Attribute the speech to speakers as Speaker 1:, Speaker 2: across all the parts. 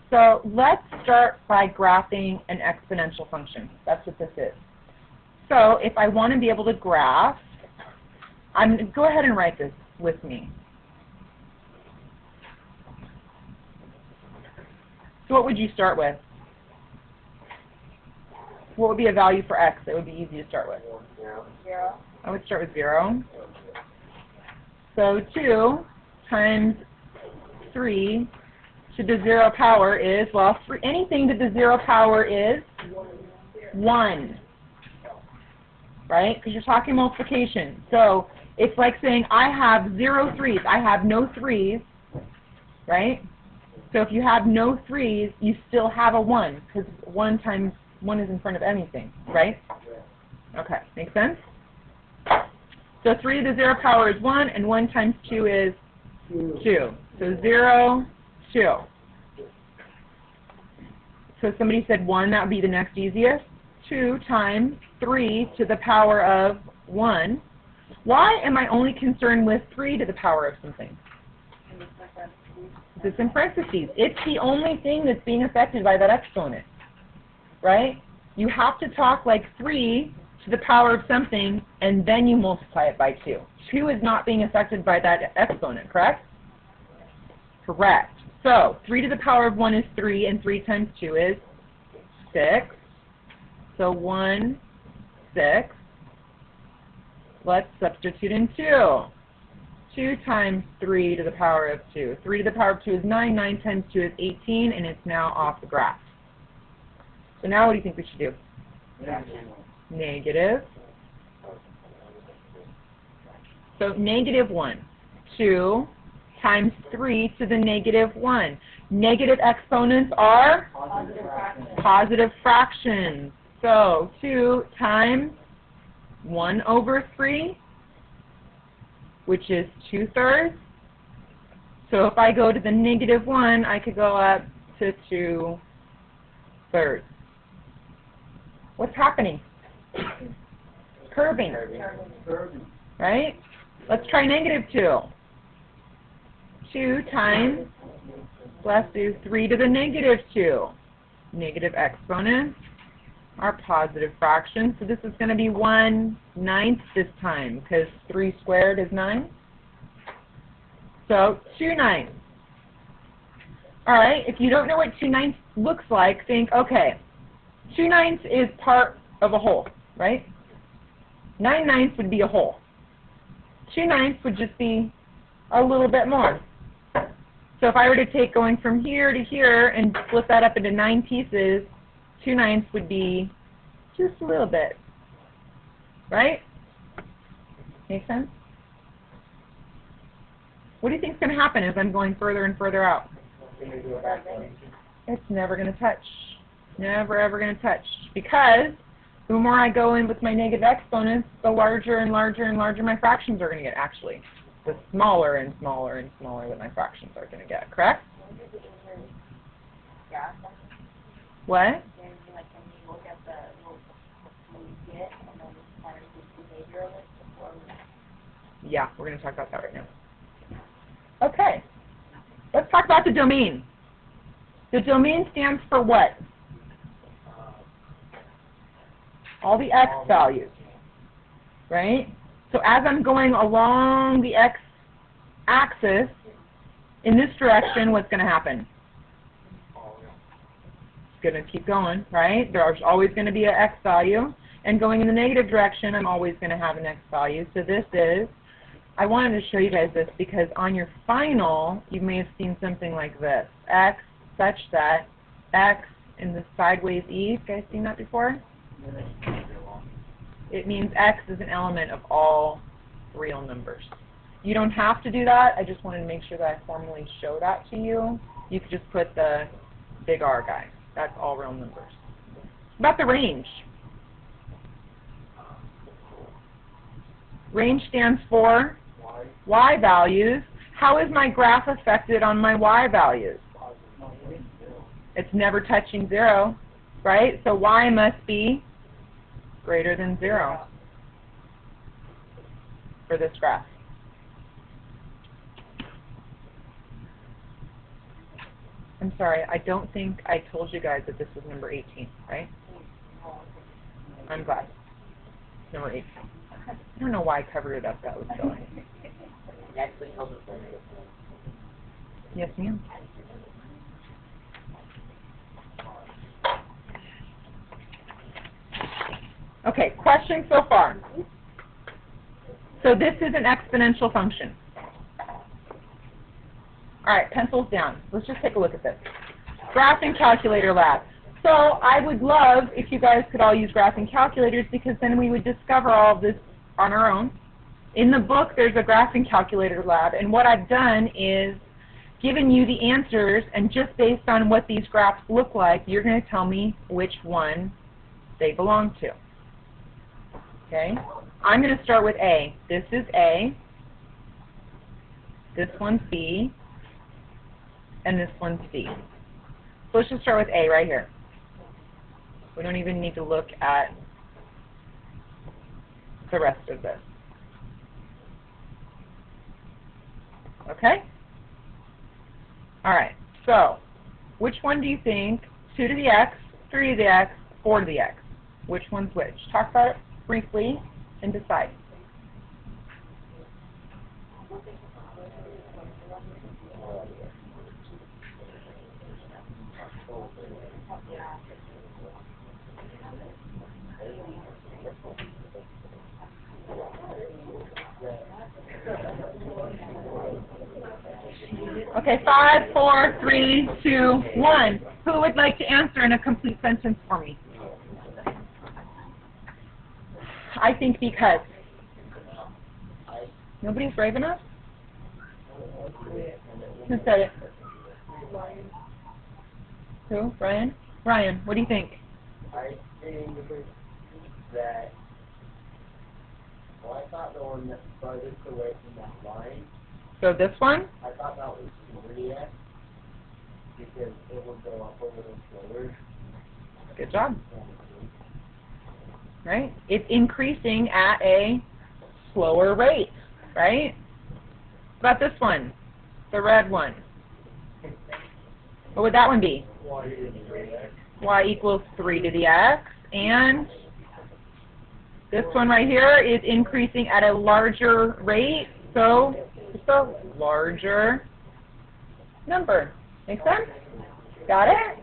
Speaker 1: So let's start by graphing an exponential function. That's what this is. So if I want to be able to graph, go ahead and write this with me. So what would you start with? What would be a value for x that would be easy to start with?
Speaker 2: 0.
Speaker 1: I would start with 0. So 2 times 3 to the 0 power is, well, anything to the 0 power is 1. Right? Because you're talking multiplication. So it's like saying I have 0 3s. I have no 3s. Right? So if you have no 3s, you still have a 1, because 1 times 1 is in front of anything, right? Okay, make sense? So 3 to the 0 power is 1, and 1 times 2 is 2. So 0, 2. So somebody said 1, that would be the next easiest. 2 times 3 to the power of 1. Why am I only concerned with 3 to the power of something? It's in parentheses. It's the only thing that's being affected by that exponent, right? You have to talk like 3 to the power of something, and then you multiply it by 2. 2 is not being affected by that exponent, correct? Correct. So 3 to the power of 1 is 3, and 3 times 2 is 6. So 1, 6. Let's substitute in 2. 2 times 3 to the power of 2. 3 to the power of 2 is 9. 9 times 2 is 18, and it's now off the graph. So now what do you think we should do? Negative. So negative 1. 2 times 3 to the negative 1. Negative exponents are positive fractions. So 2 times 1 over 3, which is 2/3. So if I go to the negative 1, I could go up to 2/3. What's happening? Curving. Right? Let's try negative 2. 2 times, let's do 3 to the negative 2. Negative exponents are positive fractions. So this is going to be 1/9 this time, because 3 squared is 9. So 2/9. All right, if you don't know what 2/9 looks like, think, okay, 2/9 is part of a whole, right? 9/9 would be a whole. 2/9 would just be a little bit more. So if I were to take going from here to here and split that up into 9 pieces, 2/9 would be just a little bit, right? Make sense? What do you think is going to happen as I'm going further and further out? It's never going to touch. Never ever going to touch. Because the more I go in with my negative exponents, the larger and larger and larger my fractions are going to get, actually. The smaller and smaller and smaller that my fractions are going to get, correct? What? Yeah, we're going to talk about that right now. Okay, let's talk about the domain. The domain stands for what? All the x values, right? So as I'm going along the x-axis, in this direction, what's going to happen? It's going to keep going, right? There's always going to be an x value. And going in the negative direction, I'm always going to have an x value. So this is, I wanted to show you guys this because on your final, you may have seen something like this. X such that x in the sideways e. You guys seen that before? It means x is an element of all real numbers. You don't have to do that. I just wanted to make sure that I formally show that to you. You could just put the big R guy. That's all real numbers. About the range. Range stands for y values. How is my graph affected on my y values? It's never touching 0, right? So y must be greater than 0 for this graph. I'm sorry, I don't think I told you guys that this was number 18, right? I'm glad. Number 18. I don't know why I covered it up. That was silly. Yes, ma'am. Okay, questions so far? So this is an exponential function. All right, pencils down. Let's just take a look at this. Graphing calculator lab. So I would love if you guys could all use graphing calculators, because then we would discover all of this on our own. In the book, there's a graphing calculator lab, and what I've done is given you the answers, and just based on what these graphs look like, you're going to tell me which one they belong to. Okay? I'm going to start with A. This is A. This one's B. And this one's C. So let's just start with A right here. We don't even need to look at the rest of this. Okay? All right. So which one do you think 2 to the x, 3 to the x, 4 to the x? Which one's which? Talk about it briefly and decide. Okay, 5, 4, 3, 2, 1. Who would like to answer in a complete sentence for me? I think because. Nobody's brave enough? Who said it? Who? Ryan? Ryan, what do you think?
Speaker 2: I think that, well, I thought the one that's farthest away from that line,
Speaker 1: So this one?
Speaker 2: I thought that was 3x, because it would go up a little slower.
Speaker 1: Good job. Right? It's increasing at a slower rate, right? What about this one? The red one. What would that one be? Y equals 3 to the x. And this one right here is increasing at a larger rate, so it's a larger number. Make sense? Got it?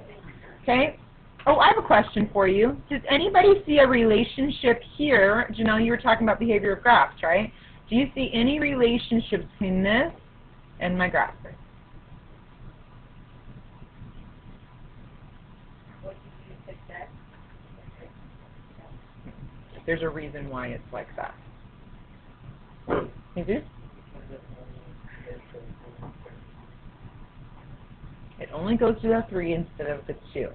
Speaker 1: Okay. Oh, I have a question for you. Does anybody see a relationship here? Janelle, you were talking about behavior of graphs, right? Do you see any relationship between this and my graph? There's a reason why it's like that. Jesus? It only goes to the 3 instead of the 2.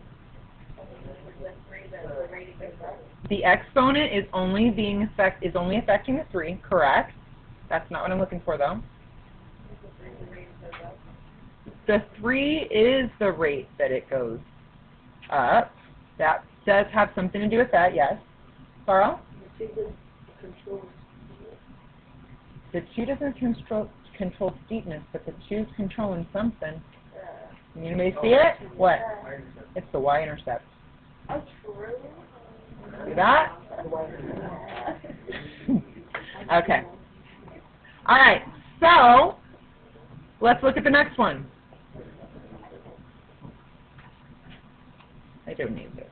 Speaker 1: The exponent is only affecting the 3, correct? That's not what I'm looking for, though. The 3 is the rate that it goes up. That does have something to do with that, yes. Carl? The 2 doesn't control steepness, but the 2 is controlling something. Can anybody see it? What? It's the y-intercept. See that? Okay. All right. So let's look at the next one. I don't need this.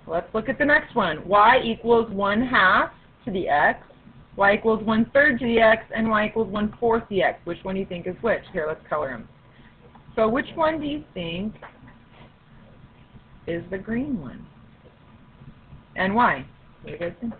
Speaker 1: Let's look at the next one. Y equals 1/2 to the x. Y equals 1/3 to the x, and y equals 1/4 to the x. Which one do you think is which? Here, let's color them. So which one do you think is the green one? And why? What do you guys think?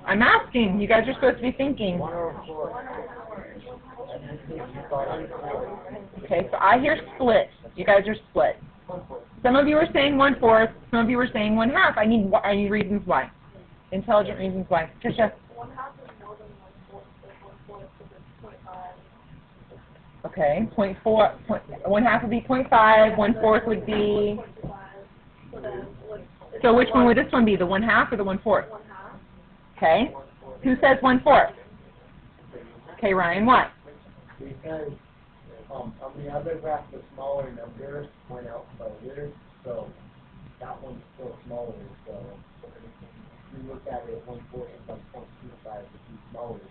Speaker 1: I'm asking. You guys are supposed to be thinking. Okay, so I hear split. You guys are split. Some of you are saying 1/4. Some of you are saying 1/2. I need reasons why. Intelligent reasons why. Tricia?
Speaker 3: 1/2 is more than 1/4, so 1/4 is 25.
Speaker 1: Okay, 0.4, 1/2 would be 0.5, 1/4 would be, so which one would this one be, the 1/2 or the 1/4? Okay, who says 1/4? Okay, Ryan, why?
Speaker 2: Because on the other graph, the smaller numbers went out further, so that one's still smaller. So if you look at it, 1/4 is like 0.25, which is smaller than.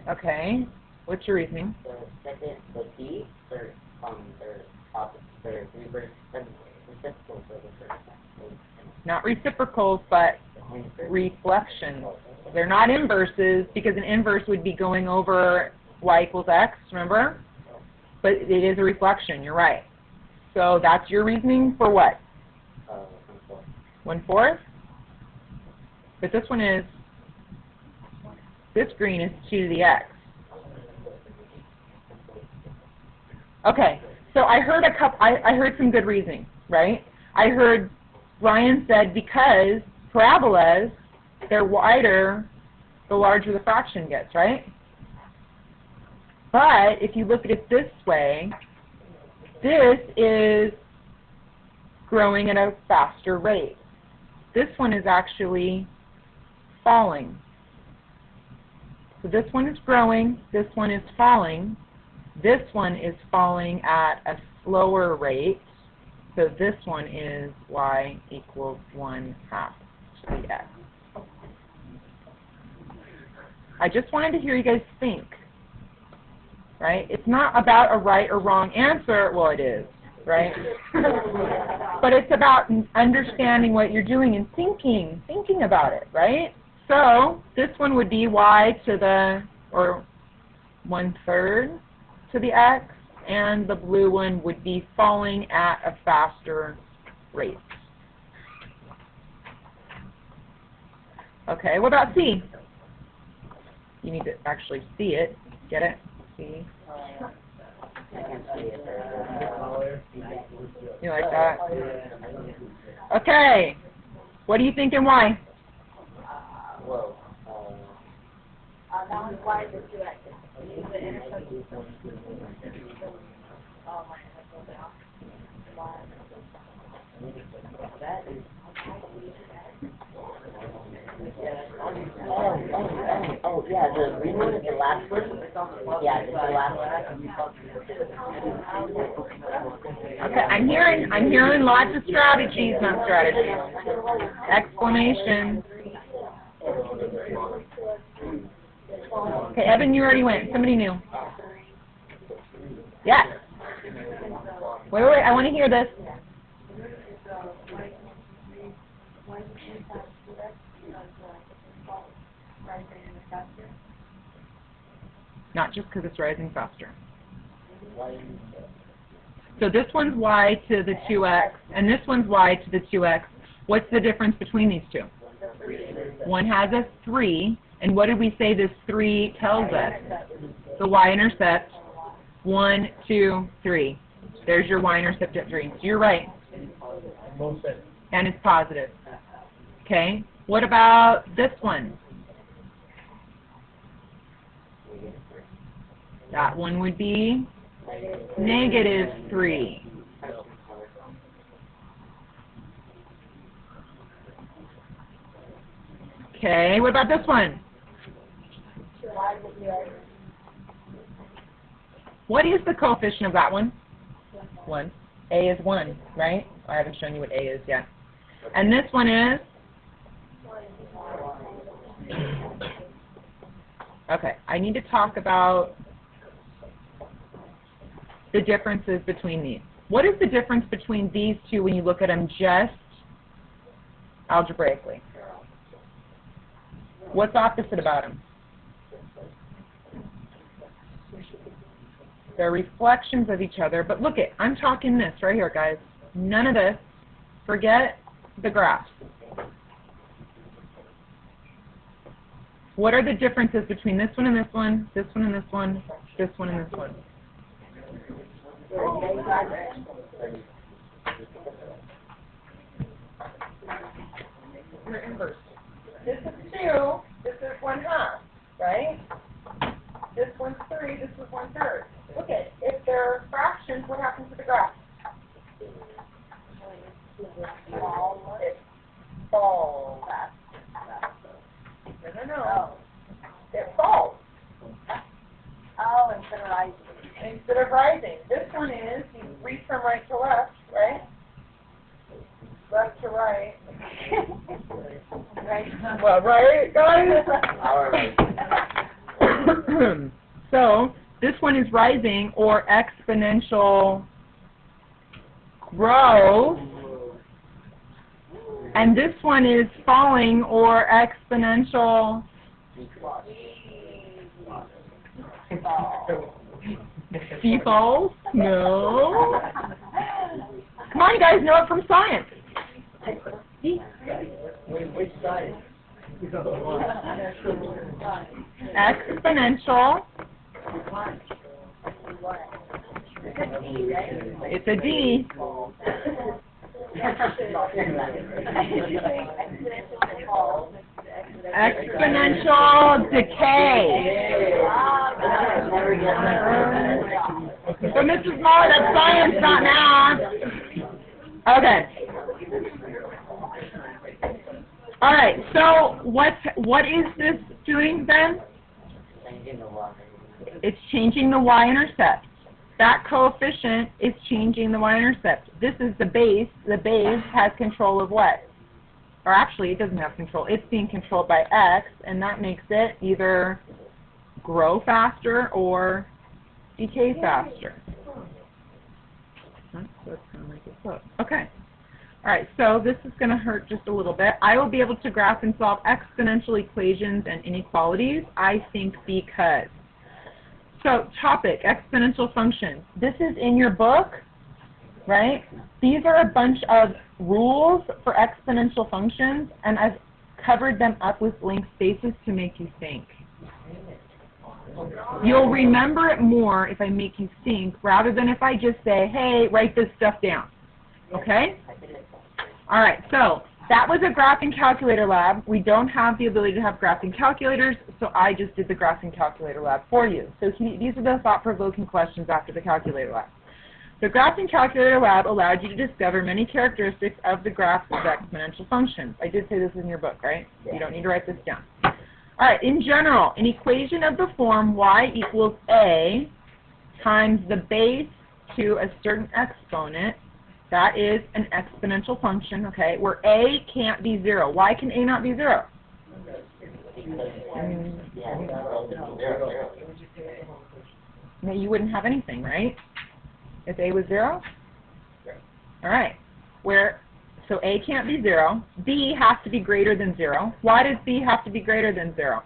Speaker 1: Okay, what's your reasoning?
Speaker 3: The second, the B, they're opposite, they're reverse, reciprocal for the first.
Speaker 1: Not reciprocals, but reflections. They're not inverses, because an inverse would be going over y equals x, remember? But it is a reflection, you're right. So that's your reasoning for what? 1/4? But this one is, this green is 2 to the x. Okay, so I heard I heard some good reasoning, right? I heard Ryan said because parabolas, they're wider, the larger the fraction gets, right? But if you look at it this way, this is growing at a faster rate. This one is actually falling. So this one is growing, this one is falling, this one is falling at a slower rate, so this one is y equals 1/2 to the x. I just wanted to hear you guys think, right? It's not about a right or wrong answer. Well, it is, right? But it's about understanding what you're doing and thinking about it, right? So this one would be y to the, or 1/3 to the x, and the blue one would be falling at a faster rate. Okay, what about C? You need to actually see it. Get it? See?
Speaker 3: I can't see it.
Speaker 1: You like that? Okay. What do you think and why?
Speaker 3: Whoa.
Speaker 4: That one's y to 2x. The intersection. Oh my, that's a little bit off.
Speaker 3: That is. Oh, yeah, the green one is the last one? Yeah, it's the last one.
Speaker 1: Okay, I'm hearing lots of strategies, not strategies. Explanations. Okay, Evan, you already went. Somebody new. Yes. Wait, I want to hear this. Not just because it's rising faster. So this one's y to the 2x, and this one's y to the 2x. What's the difference between these two? One has a 3, and what did we say this 3 tells us? The y-intercept, 1, 2, 3. There's your y-intercept at 3. So you're right. And it's positive. Okay, what about this one? That one would be -3. Okay, what about this one? What is the coefficient of that one? 1. A is 1, right? I haven't shown you what A is yet. And this one is? Okay, I need to talk about the differences between these. What is the difference between these two when you look at them just algebraically? What's opposite about them? They're reflections of each other, but look it, I'm talking this right here, guys. None of this. Forget the graphs. What are the differences between this one and this one, this one and this one, this one and this one? They're inverse. This is 2, this is 1/2, right? This one's 3, this is 1/3.
Speaker 4: Instead of rising.
Speaker 1: Instead of rising. This one is, you read from right to left, right? Left to right.
Speaker 4: Right.
Speaker 1: Well, right, guys? So, this one is rising or exponential growth. And this one is falling or exponential default. No. Come on, you guys know it from science.
Speaker 2: Which side?
Speaker 1: Exponential. It's a D. Exponential decay. So Mrs. Moore, that's science, not math. Okay. All right. So what is this doing then? It's changing the y-intercept. That coefficient is changing the y-intercept. This is the base. The base has control of what? Or actually, it doesn't have control. It's being controlled by x, and that makes it either grow faster or decay faster. So it's kind of like this look. Okay. All right, so this is going to hurt just a little bit. I will be able to graph and solve exponential equations and inequalities, I think, because. So, topic, exponential functions. This is in your book, right? These are a bunch of rules for exponential functions, and I've covered them up with blank spaces to make you think. You'll remember it more if I make you think rather than if I just say, hey, write this stuff down. Okay? All right, so that was a graphing calculator lab. We don't have the ability to have graphing calculators, so I just did the graphing calculator lab for you. So these are the thought-provoking questions after the calculator lab. The graphing calculator lab allowed you to discover many characteristics of the graphs of exponential functions. I did say this in your book, right? You don't need to write this down. All right, in general, an equation of the form y equals a times the base to a certain exponent, that is an exponential function, okay, where a can't be 0. Why can a not be 0? No, you wouldn't have anything, right? If a was 0? All right. So a can't be 0. B has to be greater than 0. Why does B have to be greater than 0?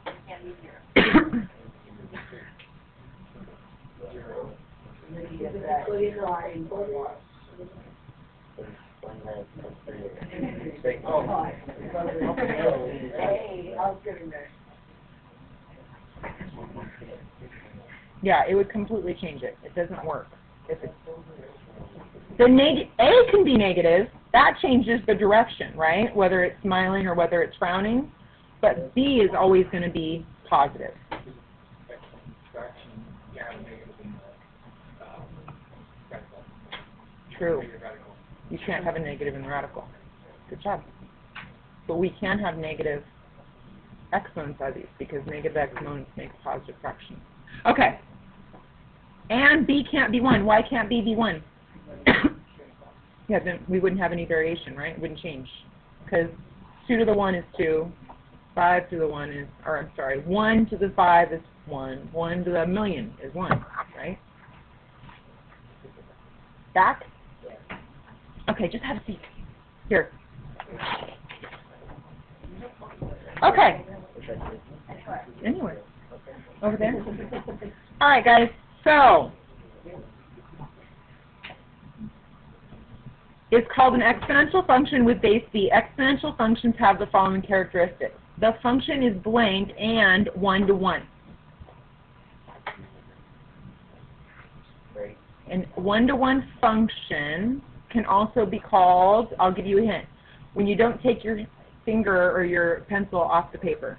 Speaker 1: Yeah, it would completely change it. It doesn't work. If it's A can be negative. That changes the direction, right? Whether it's smiling or whether it's frowning. But B is always going to be positive. True. You can't have a negative in the radical. Good job. But we can have negative exponents of these because negative exponents make positive fractions. Okay. And B can't be 1. Why can't B be 1? Yeah, then we wouldn't have any variation, right? It wouldn't change. Because 2 to the 1 is 2. 5 to the 1 is, or I'm sorry, 1 to the 5 is 1. 1 to the million is 1, right? Back? Okay, just have a seat. Here. Okay. Anywhere. Over there. All right, guys. So, it's called an exponential function with base b. Exponential functions have the following characteristics. The function is blank and 1 to 1. An 1 to 1 function can also be called, I'll give you a hint, when you don't take your finger or your pencil off the paper.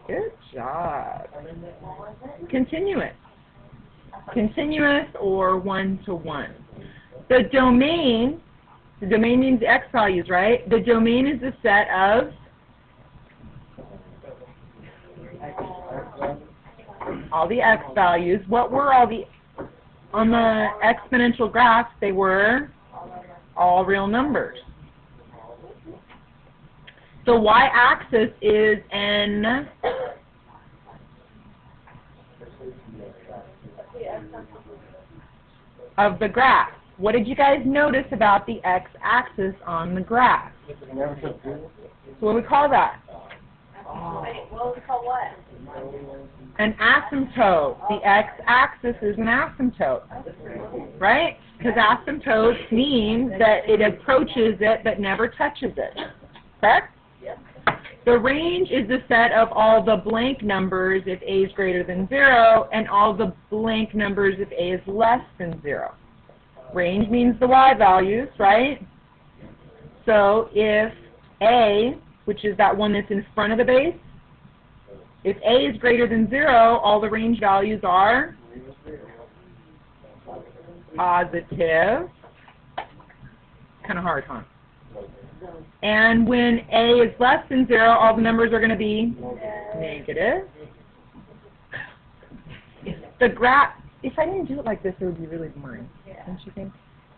Speaker 1: Good job. Continuous. Continuous or 1 to 1. The domain means x values, right? The domain is a set of all the x values. What were all the, on the exponential graph, they were all real numbers. The y-axis is n of the graph. What did you guys notice about the x-axis on the graph? So what do we call that?
Speaker 4: Wait, what was it called what?
Speaker 1: An asymptote. The x-axis is an asymptote, right? Because asymptotes mean that it approaches it but never touches it, correct? The range is the set of all the blank numbers if a is greater than 0 and all the blank numbers if a is less than 0. Range means the y values, right? So if a, which is that one that's in front of the base, if a is greater than 0, all the range values are positive. Kind of hard, huh? And when a is less than 0, all the numbers are going to be negative. The graph, if I didn't do it like this, it would be really boring, don't you think?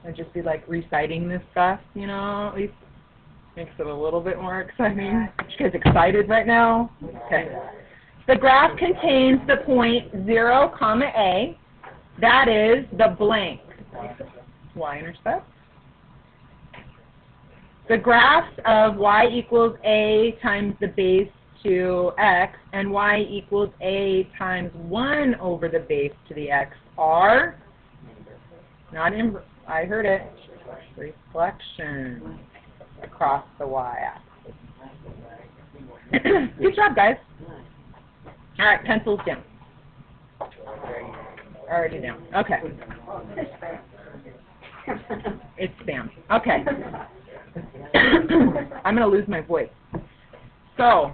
Speaker 1: I'd just be like reciting this stuff, you know, at least makes it a little bit more exciting. Are you guys excited right now? Okay. The graph contains the point 0, comma a. That is the blank. Y-intercept. The graphs of y equals a times the base to x and y equals a times 1 over the base to the x are, not in, I heard it, reflection across the y-axis. Good job, guys. All right, pencils down. Already down. Okay. It's spam. Okay. I'm going to lose my voice. So,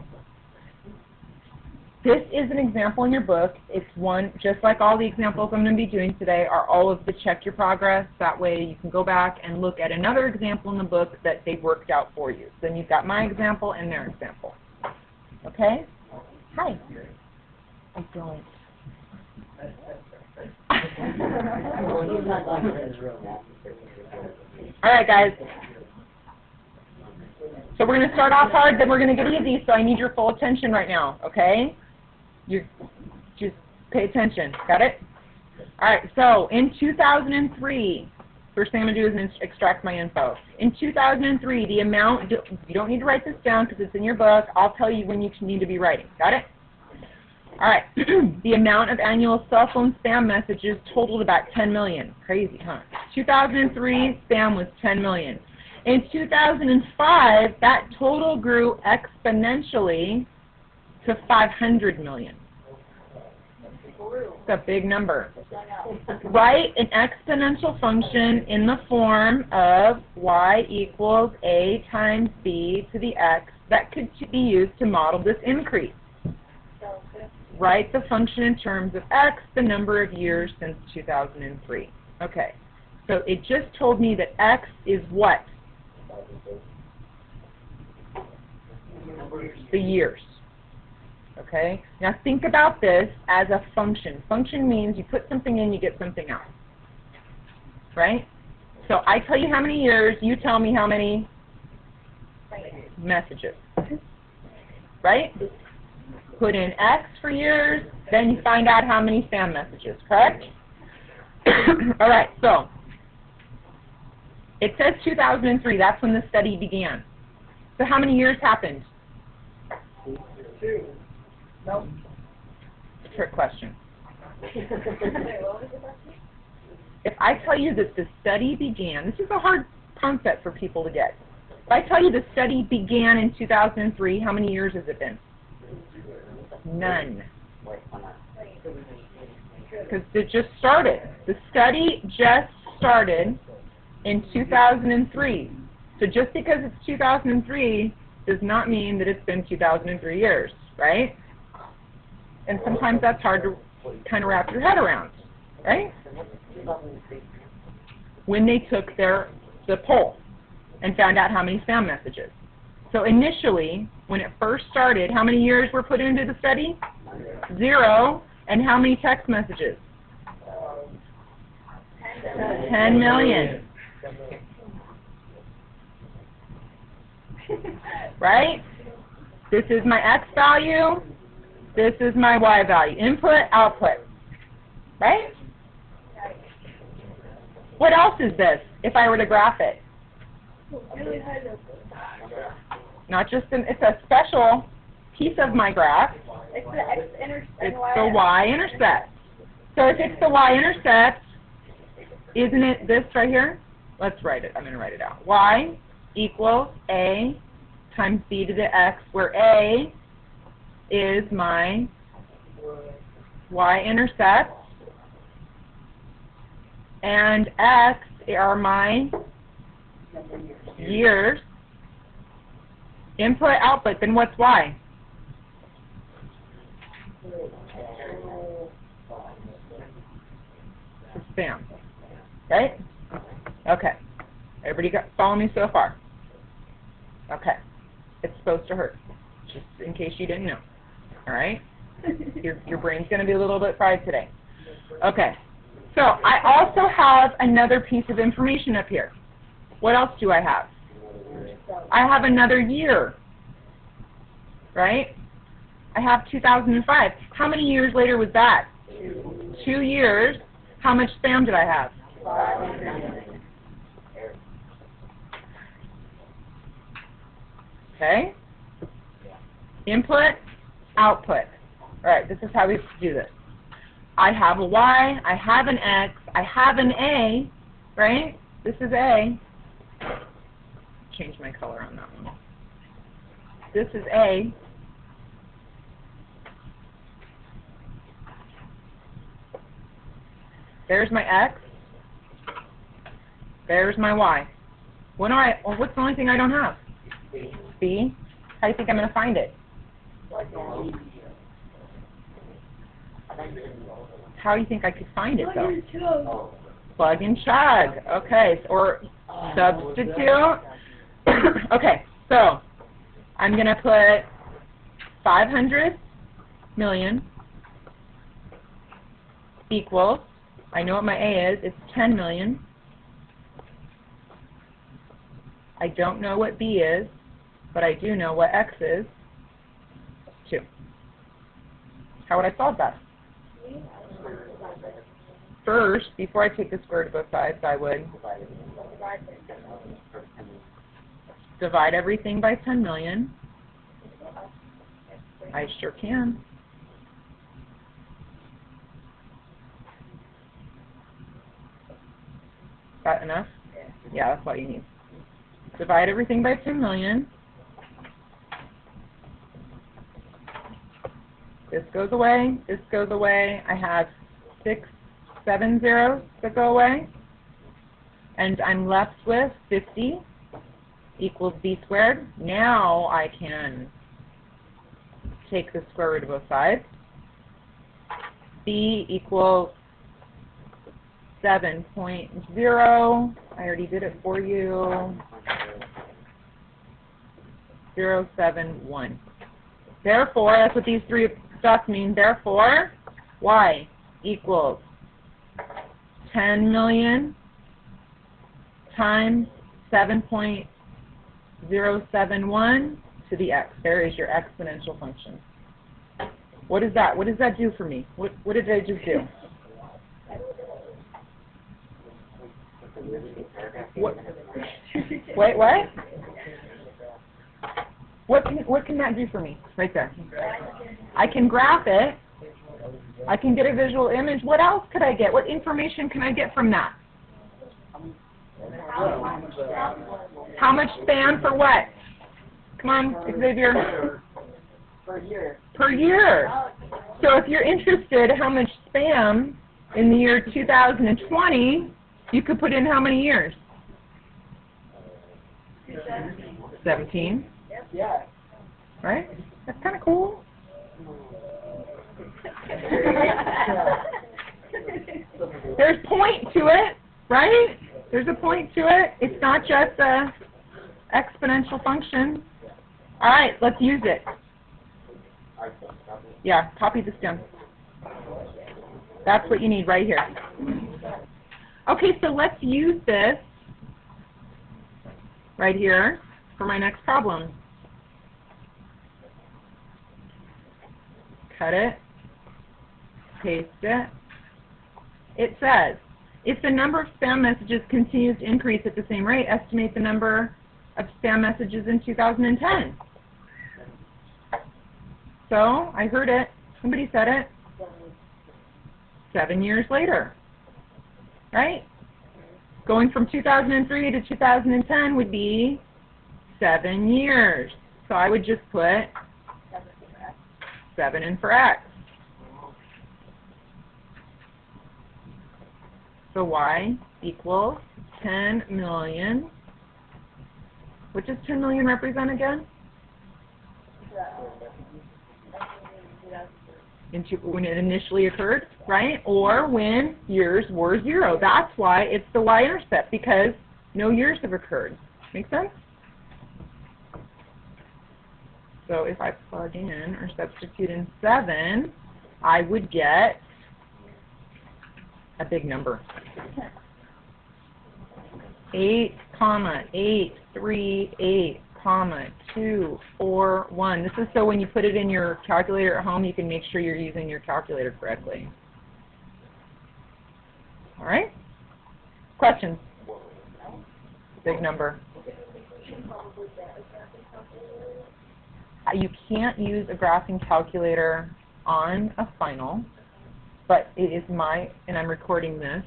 Speaker 1: this is an example in your book. It's one, just like all the examples I'm going to be doing today, are all of the check your progress. That way you can go back and look at another example in the book that they've worked out for you. So then you've got my example and their example. Okay? Hi. I don't. All right, guys. So we're going to start off hard, then we're going to get easy, so I need your full attention right now, okay? You just pay attention. Got it? All right, so in 2003, first thing I'm going to do is extract my info. In 2003, the amount, you don't need to write this down because it's in your book. I'll tell you when you need to be writing. Got it? All right, the amount of annual cell phone spam messages totaled about 10 million. Crazy, huh? 2003, spam was 10 million. In 2005, that total grew exponentially to 500 million. It's a big number. Write an exponential function in the form of y equals a times b to the x that could be used to model this increase. Write the function in terms of x, the number of years since 2003. Okay, so it just told me that x is what? The years. Okay, now think about this as a function. Function means you put something in, you get something out. Right? So I tell you how many years, you tell me how many messages. Right? Put in X for years, then you find out how many spam messages, correct? All right, so it says 2003, that's when the study began. So how many years happened?
Speaker 2: 2. No.
Speaker 1: Trick question. If I tell you that the study began, this is a hard concept for people to get. If I tell you the study began in 2003, how many years has it been? None. Because it just started. The study just started in 2003. So just because it's 2003 does not mean that it's been 2003 years, right? And sometimes that's hard to kind of wrap your head around, right? When they took the poll and found out how many spam messages. So initially, when it first started, how many years were put into the study? 0. And how many text messages? 10 million. Right? This is my x value. This is my y value. Input, output. Right? What else is this if I were to graph it? Not just it's a special piece of my graph.
Speaker 4: It's the x-intercept.
Speaker 1: It's the y-intercept. So if it's the y-intercept, isn't it this right here? Let's write it. I'm going to write it out. Y equals a times b to the x, where a is my y-intercept and x are my years. Input, output, then what's y? Spam. Right? Okay. Everybody follow me so far? Okay. It's supposed to hurt, just in case you didn't know. All right? Your brain's going to be a little bit fried today. Okay. So I also have another piece of information up here. What else do I have? I have another year. Right? I have 2005. How many years later was that? 2 years. How much spam did I have? Okay. Input, output. All right, this is how we do this. I have a y, I have an x, I have an a, right? This is a. Change my color on that one. This is a. There's my x. There's my y. What's the only thing I don't have? B. How do you think I'm going to find it? How do you think I could find it, though? Plug and chug. Okay, or substitute. Okay, so I'm going to put 500 million equals, I know what my A is, it's 10 million. I don't know what B is, but I do know what X is, 2. How would I solve that? First, before I take the square root of both sides, I would divide everything by 10 million. I sure can. Is that enough? Yeah, that's all you need. Divide everything by 10 million. This goes away, this goes away. I have 6, 7 zeros that go away. And I'm left with 50 equals b squared. Now I can take the square root of both sides. B equals 7.0. I already did it for you. 071. Therefore, that's what these three dots mean. Therefore, y equals 10 million times 7.071 to the x. There is your exponential function. What is that? What does that do for me? What did I just do? What? Wait, what? What can that do for me? Right there. I can graph it. I can get a visual image. What else could I get? What information can I get from that? How much spam for what? Come on, Xavier.
Speaker 3: Per year.
Speaker 1: Per year. So if you're interested how much spam in the year 2020, you could put in how many years? 17.
Speaker 2: Yeah.
Speaker 1: Right? That's kind of cool. There's point to it, right? There's a point to it. It's not just a exponential function. All right, let's use it. Yeah, copy this down. That's what you need right here. Okay, so let's use this right here for my next problem. Cut it, paste it. It says, if the number of spam messages continues to increase at the same rate, estimate the number of spam messages in 2010. So, I heard it. Somebody said it. 7 years later. Right? Going from 2003 to 2010 would be 7 years. So I would just put 7 in for X. So Y equals 10 million. What does 10 million represent again? When it initially occurred, right? Or when years were 0. That's why it's the y-intercept, because no years have occurred. Make sense? So if I plug in or substitute in 7, I would get a big number. 8,838, 241. This is so when you put it in your calculator at home, you can make sure you're using your calculator correctly. All right? Questions? Big number. You can't use a graphing calculator on a final, but it is and I'm recording this,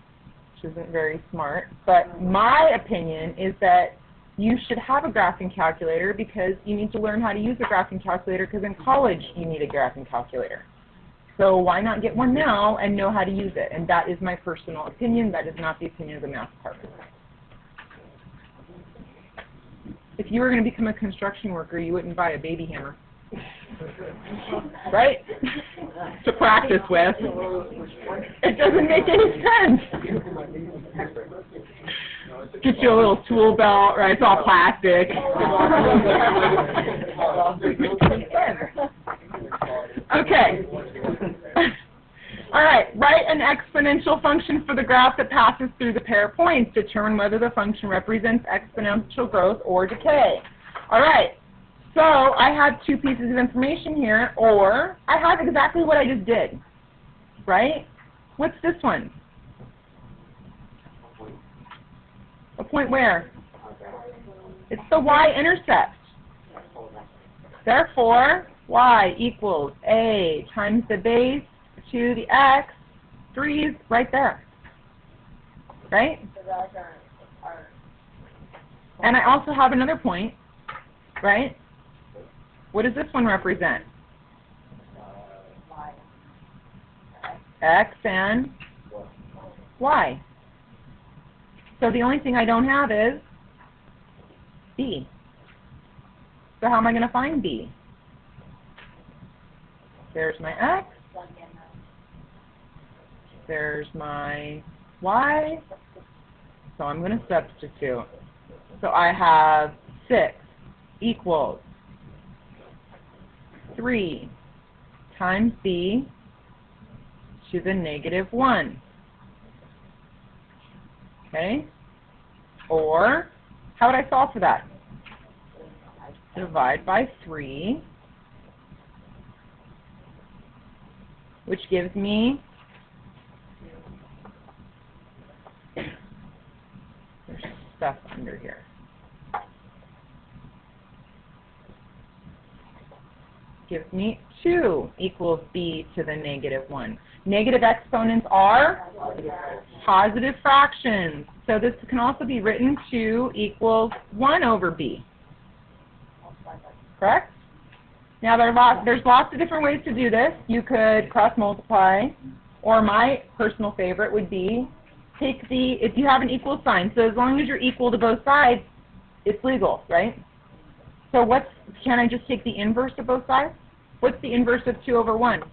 Speaker 1: which isn't very smart, but my opinion is that you should have a graphing calculator because you need to learn how to use a graphing calculator, because in college you need a graphing calculator. So why not get one now and know how to use it? And that is my personal opinion. That is not the opinion of the math department. If you were going to become a construction worker, you wouldn't buy a baby hammer. Right? To practice with. It doesn't make any sense. Get you a little tool belt, right? It's all plastic. Okay. All right. Write an exponential function for the graph that passes through the pair of points. Determine whether the function represents exponential growth or decay. All right. So I have two pieces of information here, or I have exactly what I just did. Right? What's this one? A point where? It's the y-intercept. Therefore, y equals a times the base to the x, 3 is right there. Right? And I also have another point, right? What does this one represent? X and y. So the only thing I don't have is b. So how am I going to find b? There's my x. There's my y. So I'm going to substitute. So I have 6 equals 3 times b to the -1. Okay? Or, how would I solve for that? Divide by 3, which gives me, there's stuff under here. Gives me 2 equals b to the -1. Negative exponents are positive fractions. So this can also be written 2 equals 1 over b. Correct? Now there's lots of different ways to do this. You could cross multiply, or my personal favorite would be if you have an equal sign. So as long as you're equal to both sides, it's legal, right? So can I just take the inverse of both sides? What's the inverse of 2 over 1?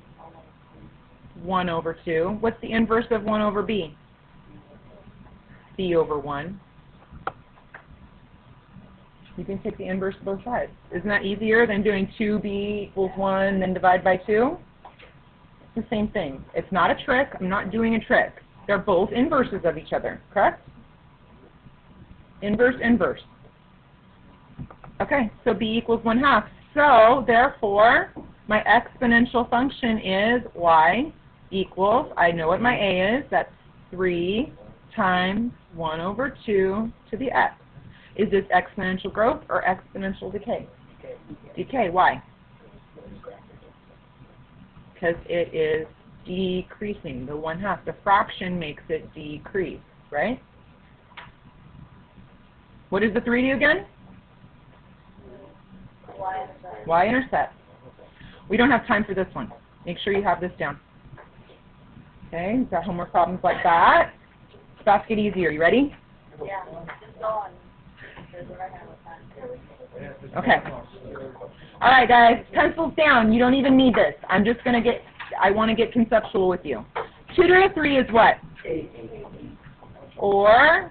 Speaker 1: 1 over 2. What's the inverse of 1 over b? b over 1. You can take the inverse of both sides. Isn't that easier than doing 2b equals 1, then divide by 2? It's the same thing. It's not a trick. I'm not doing a trick. They're both inverses of each other, correct? Inverse, inverse. Okay, so b equals 1/2. So, therefore, my exponential function is y equals, I know what my a is, that's 3 times 1 over 2 to the x. Is this exponential growth or exponential decay? Decay. Why? Because it is decreasing. The 1/2, the fraction makes it decrease, right? What does the 3 do again? Y-intercept. We don't have time for this one. Make sure you have this down. Okay, you've got homework problems like that. It's about to get easier. You ready?
Speaker 4: Yeah, just go on.
Speaker 1: Okay. All right, guys, pencils down. You don't even need this. I'm just going to I want to get conceptual with you. 2 to the 3 is what? Or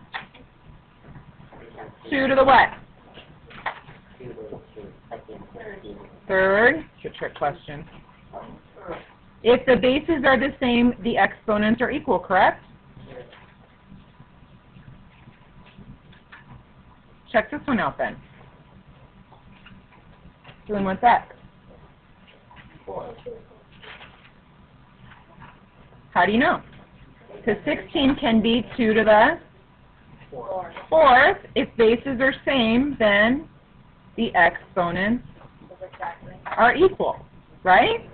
Speaker 1: 2 to the what? Third. It's a trick question. If the bases are the same, the exponents are equal, correct? Check this one out then. Doing what's x? How do you know? Because 16 can be 2 to the 4th. If bases are same, then the exponents are equal, right?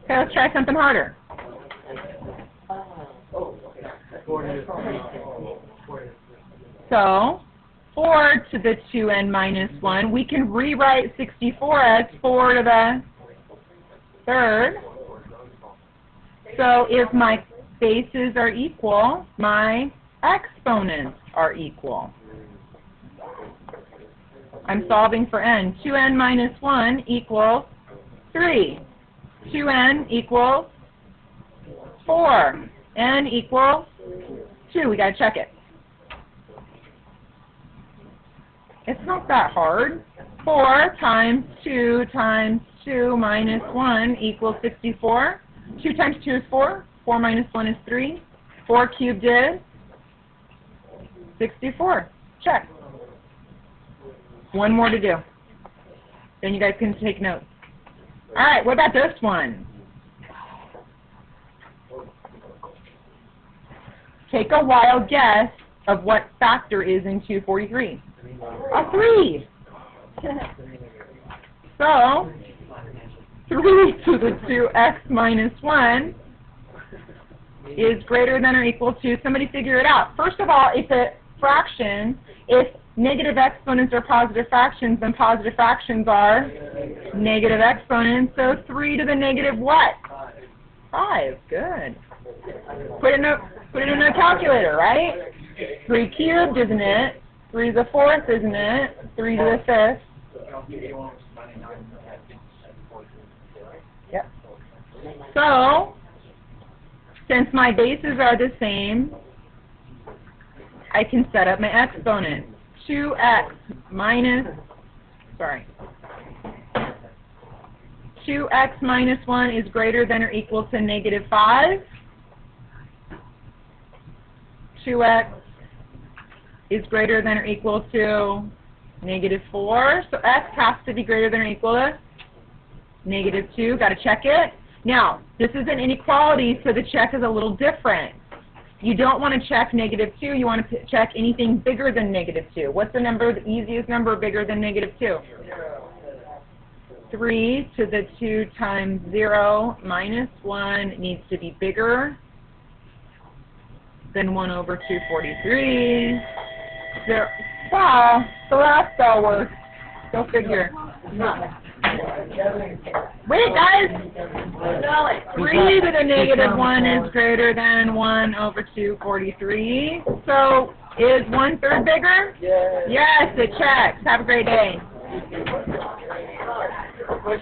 Speaker 1: Okay, let's try something harder. So, 4 to the 2n minus 1, we can rewrite 64 as 4 to the 3rd. So, if my bases are equal, my exponents are equal. I'm solving for n. 2n minus 1 equals 3. 2n equals 4. n equals 2. We got to check it. It's not that hard. 4 times 2 times 2 minus 1 equals 64. 2 times 2 is 4. 4 minus 1 is 3. 4 cubed is 64. Check. One more to do. Then you guys can take notes. All right, what about this one? Take a wild guess of what factor is in 243. A 3. So, 3 to the 2x minus 1 is greater than or equal to, somebody figure it out. First of all, it's a fraction. If negative exponents are positive fractions, then positive fractions are negative exponents. So 3 to the negative what? 5. Good. Put it in a calculator, right? 3 cubed, isn't it? 3 to the 4th, isn't it? 3 to the 5th. Yep. So, since my bases are the same, I can set up my exponents. 2x minus 1 is greater than or equal to negative 5. 2x is greater than or equal to negative 4. So x has to be greater than or equal to negative 2. Got to check it. Now, this is an inequality, so the check is a little different. You don't want to check negative 2. You want to check anything bigger than negative 2. What's the number, the easiest number bigger than negative 2? 3 to the 2 times 0 minus 1 needs to be bigger than 1 over 243. Wow, the last cell works. Go figure. Wait, guys! 3 to the negative 1 is greater than 1 over 243. So, is 1/3 bigger? Yes, it checks. Have a great day.